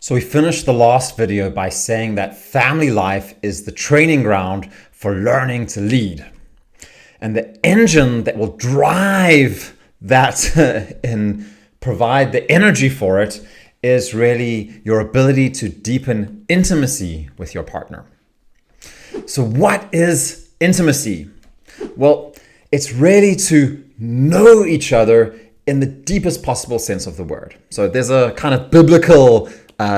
So we finished the last video by saying that family life is the training ground for learning to lead. And the engine that will drive that and provide the energy for it is really your ability to deepen intimacy with your partner. So what is intimacy? Well, it's really to know each other in the deepest possible sense of the word. So there's a kind of biblical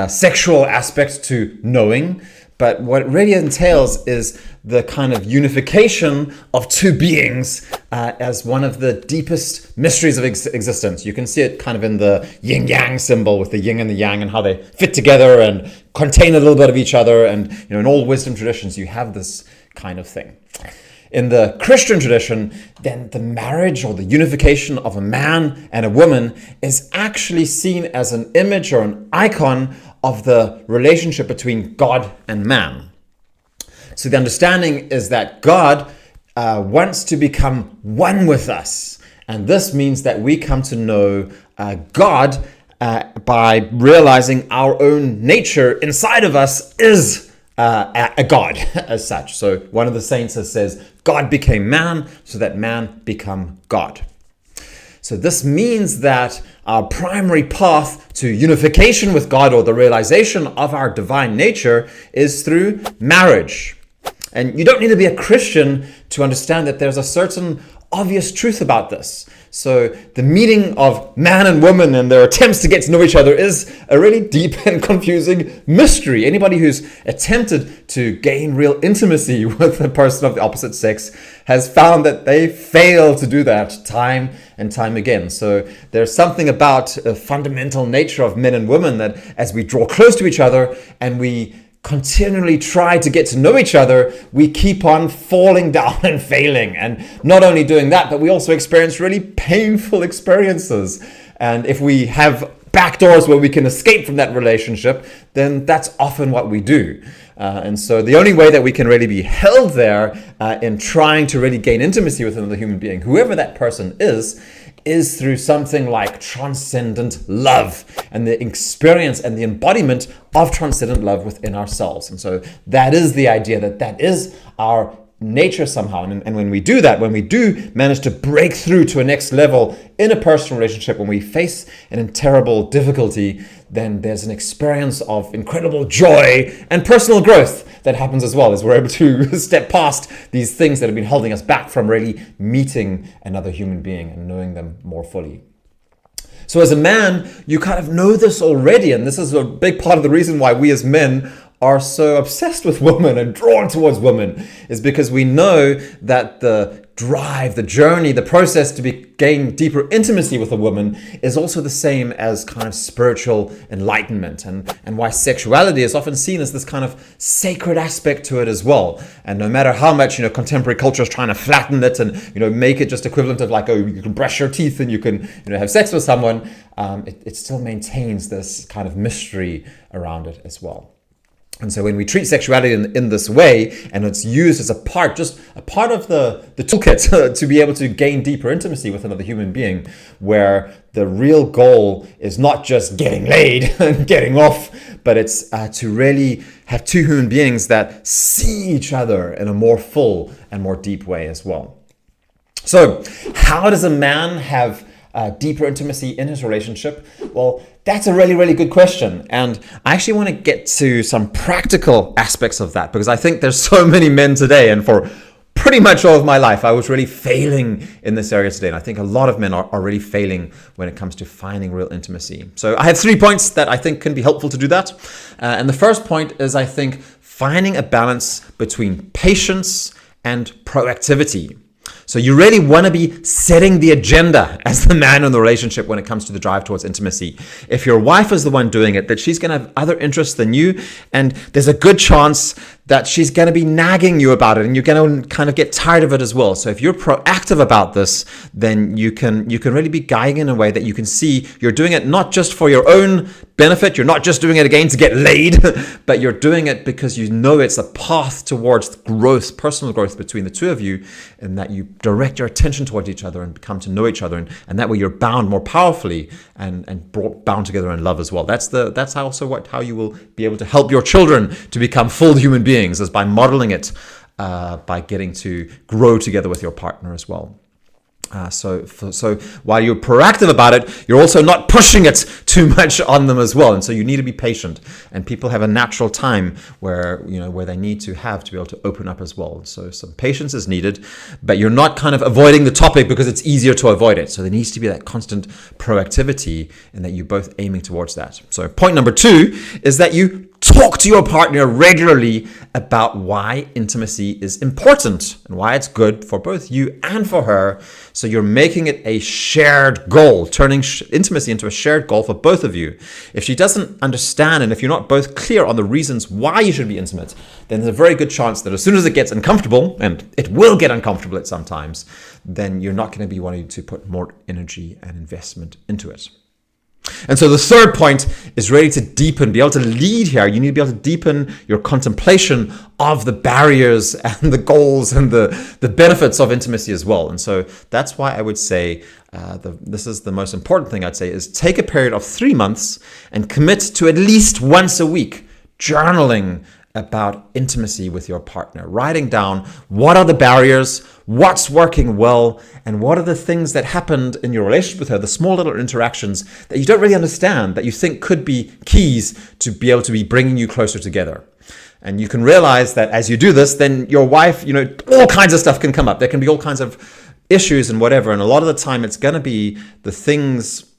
sexual aspect to knowing, but what it really entails is the kind of unification of two beings as one of the deepest mysteries of existence. You can see it kind of in the yin-yang symbol with the yin and the yang and how they fit together and contain a little bit of each other. And in all wisdom traditions, you have this kind of thing. In the Christian tradition, then the marriage or the unification of a man and a woman is actually seen as an image or an icon of the relationship between God and man. So the understanding is that God wants to become one with us. And this means that we come to know God by realizing our own nature inside of us is a God as such. So one of the saints says, God became man so that man become God. So this means that our primary path to unification with God, or the realization of our divine nature, is through marriage. And you don't need to be a Christian to understand that there's a certain obvious truth about this. So the meeting of man and woman and their attempts to get to know each other is a really deep and confusing mystery. Anybody who's attempted to gain real intimacy with a person of the opposite sex has found that they fail to do that time and time again. So there's something about a fundamental nature of men and women that as we draw close to each other and we continually try to get to know each other, we keep on falling down and failing. And not only doing that, but we also experience really painful experiences. And if we have back doors where we can escape from that relationship, then that's often what we do. And so the only way that we can really be held there in trying to really gain intimacy with another human being, whoever that person is through something like transcendent love and the experience and the embodiment of transcendent love within ourselves. And so that is the idea that is our nature somehow. And when we do that, when we do manage to break through to a next level in a personal relationship, when we face an terrible difficulty, then there's an experience of incredible joy and personal growth that happens as well, as we're able to step past these things that have been holding us back from really meeting another human being and knowing them more fully. So as a man, you kind of know this already, and this is a big part of the reason why we as men are so obsessed with women and drawn towards women, is because we know that the drive, the journey, the process to gain deeper intimacy with a woman is also the same as kind of spiritual enlightenment, and why sexuality is often seen as this kind of sacred aspect to it as well. And no matter how much contemporary culture is trying to flatten it and make it just equivalent of like, oh, you can brush your teeth and you can have sex with someone, it still maintains this kind of mystery around it as well. And so when we treat sexuality in this way, and it's used as a part of the toolkit to be able to gain deeper intimacy with another human being, where the real goal is not just getting laid and getting off, but it's to really have two human beings that see each other in a more full and more deep way as well. So how does a man have deeper intimacy in his relationship? Well, that's a really, really good question. And I actually want to get to some practical aspects of that, because I think there's so many men today, and for pretty much all of my life, I was really failing in this area today. And I think a lot of men are really failing when it comes to finding real intimacy. So I have 3 points that I think can be helpful to do that. And the first point is, I think, finding a balance between patience and proactivity. So you really want to be setting the agenda as the man in the relationship when it comes to the drive towards intimacy. If your wife is the one doing it, that she's going to have other interests than you, and there's a good chance that she's going to be nagging you about it, and you're going to kind of get tired of it as well. So if you're proactive about this, then you can really be guiding in a way that you can see you're doing it not just for your own benefit. You're not just doing it again to get laid, but you're doing it because you know it's a path towards growth, personal growth between the two of you, and that you direct your attention towards each other and come to know each other, and that way you're bound more powerfully and bound together in love as well. That's also how you will be able to help your children to become full human beings, is by modeling it, by getting to grow together with your partner as well. So while you're proactive about it, you're also not pushing it too much on them as well. And so you need to be patient. And people have a natural time where they need to be able to open up as well. So some patience is needed, but you're not kind of avoiding the topic because it's easier to avoid it. So there needs to be that constant proactivity, and that you're both aiming towards that. So point number 2 is that you talk to your partner regularly about why intimacy is important and why it's good for both you and for her. So you're making it a shared goal, turning intimacy into a shared goal for both of you. If she doesn't understand, and if you're not both clear on the reasons why you should be intimate, then there's a very good chance that as soon as it gets uncomfortable, and it will get uncomfortable at some times, then you're not going to be wanting to put more energy and investment into it. And so the third point is really to deepen, be able to lead here. You need to be able to deepen your contemplation of the barriers and the goals and the benefits of intimacy as well. And so that's why I would say this is the most important thing I'd say, is take a period of 3 months and commit to at least once a week journaling about intimacy with your partner, writing down what are the barriers, what's working well, and what are the things that happened in your relationship with her, the small little interactions that you don't really understand, that you think could be keys to be able to be bringing you closer together. And you can realize that as you do this, then your wife, all kinds of stuff can come up. There can be all kinds of issues and whatever. And a lot of the time it's going to be the things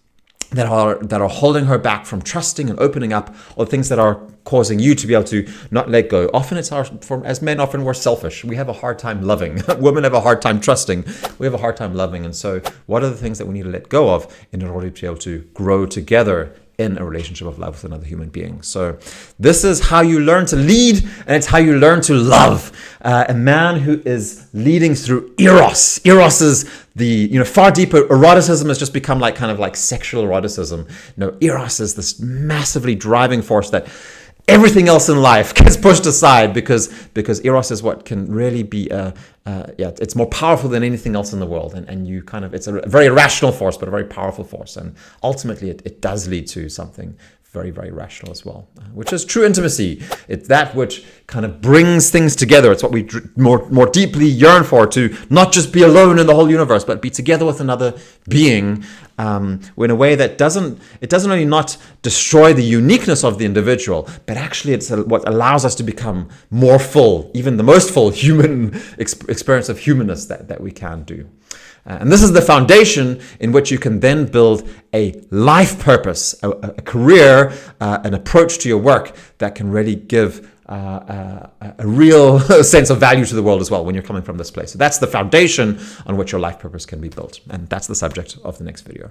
that are holding her back from trusting and opening up, or things that are causing you to be able to not let go. Often it's as men, often we're selfish. We have a hard time loving. Women have a hard time trusting. We have a hard time loving. And so what are the things that we need to let go of in order to be able to grow together in a relationship of love with another human being? So this is how you learn to lead, and it's how you learn to love. A man who is leading through Eros. Eros is the far deeper. Eroticism has just become like sexual eroticism. No, Eros is this massively driving force that everything else in life gets pushed aside, because Eros is what can really be it's more powerful than anything else in the world, and it's a very irrational force, but a very powerful force, and ultimately it does lead to something very, very rational as well, which is true intimacy. It's that which kind of brings things together. It's what we more deeply yearn for, to not just be alone in the whole universe, but be together with another being in a way that doesn't only not destroy the uniqueness of the individual, but actually it's what allows us to become more full, even the most full human experience of humanness that we can do. And this is the foundation in which you can then build a life purpose, a career, an approach to your work that can really give a real sense of value to the world as well when you're coming from this place. So that's the foundation on which your life purpose can be built. And that's the subject of the next video.